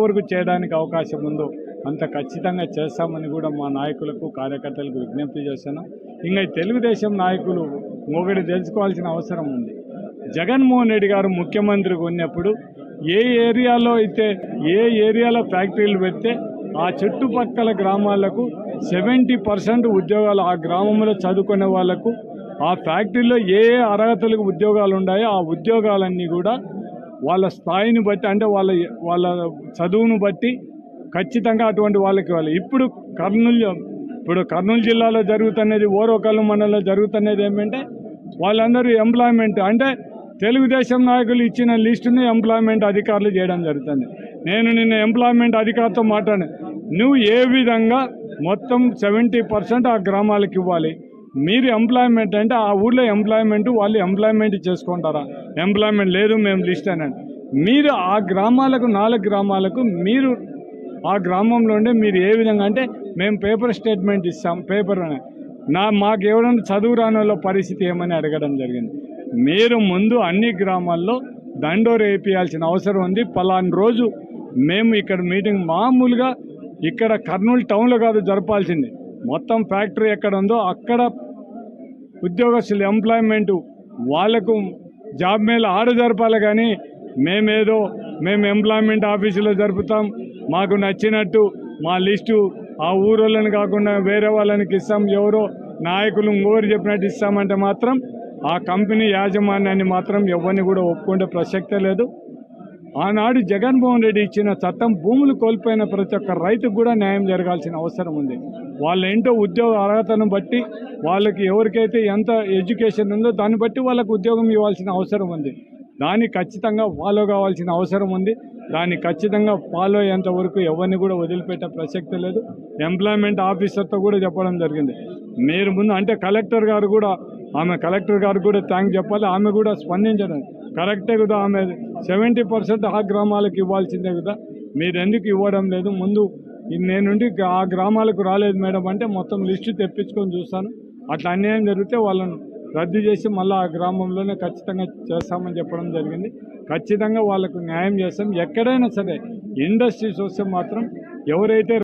వరకు చేయడానికి అవకాశం ఉందో అంత ఖచ్చితంగా చేస్తామని కూడా మా నాయకులకు కార్యకర్తలకు విజ్ఞప్తి చేస్తున్నాం. ఇంకా తెలుగుదేశం నాయకులు ఒకటి తెలుసుకోవాల్సిన అవసరం ఉంది. జగన్మోహన్ రెడ్డి గారు ముఖ్యమంత్రిగా ఉన్నప్పుడు ఏ ఏరియాలో అయితే ఏ ఏరియాలో ఫ్యాక్టరీలు పెడితే ఆ చుట్టుపక్కల గ్రామాలకు 70% ఉద్యోగాలు, ఆ గ్రామంలో చదువుకునే వాళ్లకు ఆ ఫ్యాక్టరీలో ఏ ఏ అర్హతలకు ఉద్యోగాలు ఉన్నాయో ఆ ఉద్యోగాలన్నీ కూడా వాళ్ళ స్థాయిని బట్టి, అంటే వాళ్ళ చదువును బట్టి ఖచ్చితంగా అటువంటి వాళ్ళకి ఇవ్వాలి. ఇప్పుడు కర్నూలు జిల్లాలో జరుగుతున్నది, ఓరోకల్లు మండలంలో జరుగుతున్నది ఏమంటే వాళ్ళందరూ ఎంప్లాయ్మెంట్ అంటే తెలుగుదేశం నాయకులు ఇచ్చిన లిస్టుని ఎంప్లాయ్మెంట్ అధికారులు చేయడం జరుగుతుంది. నేను నిన్న ఎంప్లాయ్మెంట్ అధికారితో మాట్లాడాను. నువ్వు ఏ విధంగా మొత్తం 70% ఆ గ్రామాలకు ఇవ్వాలి, మీరు ఎంప్లాయ్మెంట్ అంటే ఆ ఊళ్ళో ఎంప్లాయ్మెంట్ వాళ్ళు ఎంప్లాయ్మెంట్ చేసుకుంటారా? ఎంప్లాయ్మెంట్ లేదు మేము లిస్ట్ అనండి. మీరు ఆ గ్రామాలకు 4 గ్రామాలకు మీరు ఆ గ్రామంలో ఉండే మీరు ఏ విధంగా అంటే మేము పేపర్ స్టేట్మెంట్ ఇస్తాం, పేపర్ మాకు ఎవరైనా చదువు రాని వాళ్ళ పరిస్థితి ఏమని అడగడం జరిగింది. మీరు ముందు అన్ని గ్రామాల్లో దండోరు వేయించాల్సిన అవసరం ఉంది. పలానా రోజు మేము ఇక్కడ మీటింగ్ మామూలుగా ఇక్కడ కర్నూలు టౌన్లో కాదు జరపాల్సింది, మొత్తం ఫ్యాక్టరీ ఎక్కడ ఉందో అక్కడ ఉద్యోగస్తులు ఎంప్లాయ్మెంటు వాళ్లకు జాబ్ మేళ ఆడ జరపాలి. కానీ మేము ఎంప్లాయ్మెంట్ ఆఫీసులో జరుపుతాం, మాకు నచ్చినట్టు మా లిస్టు ఆ ఊరోళ్ళని కాకుండా వేరే వాళ్ళని ఇస్తాం, ఎవరో నాయకులు ఇంకోరు చెప్పినట్టు ఇస్తామంటే మాత్రం ఆ కంపెనీ యాజమాన్యాన్ని మాత్రం ఎవరిని కూడా ఒప్పుకుంటే ప్రసక్తే లేదు. ఆనాడు జగన్మోహన్ రెడ్డి ఇచ్చిన చట్టం భూములు కోల్పోయిన ప్రతి ఒక్క రైతుకు కూడా న్యాయం జరగాల్సిన అవసరం ఉంది. వాళ్ళ ఏంటో ఉద్యోగ అర్హతను బట్టి వాళ్ళకి ఎవరికైతే ఎంత ఎడ్యుకేషన్ ఉందో దాన్ని బట్టి వాళ్ళకు ఉద్యోగం ఇవ్వాల్సిన అవసరం ఉంది. దాన్ని ఖచ్చితంగా ఫాలో కావాల్సిన అవసరం ఉంది. దాన్ని ఖచ్చితంగా ఫాలో అయ్యేంత వరకు ఎవరిని కూడా వదిలిపెట్టే ప్రసక్తి లేదు. ఎంప్లాయ్మెంట్ ఆఫీసర్తో కూడా చెప్పడం జరిగింది. మీరు ముందు అంటే కలెక్టర్ గారు కూడా థ్యాంక్ చెప్పాలి. ఆమె కూడా స్పందించడం కరెక్టే కదా. ఆమె 70% ఆ గ్రామాలకు ఇవ్వాల్సిందే కదా, మీరు ఎందుకు ఇవ్వడం లేదు? ముందు నేనుండి ఆ గ్రామాలకు రాలేదు మేడం అంటే మొత్తం లిస్టు తెప్పించుకొని చూస్తాను, అట్లా అన్యాయం జరిగితే వాళ్ళను రద్దు చేసి మళ్ళీ ఆ గ్రామంలోనే ఖచ్చితంగా చేస్తామని చెప్పడం జరిగింది. ఖచ్చితంగా వాళ్ళకు న్యాయం చేస్తాం. ఎక్కడైనా సరే ఇండస్ట్రీస్ వస్తే మాత్రం ఎవరైతే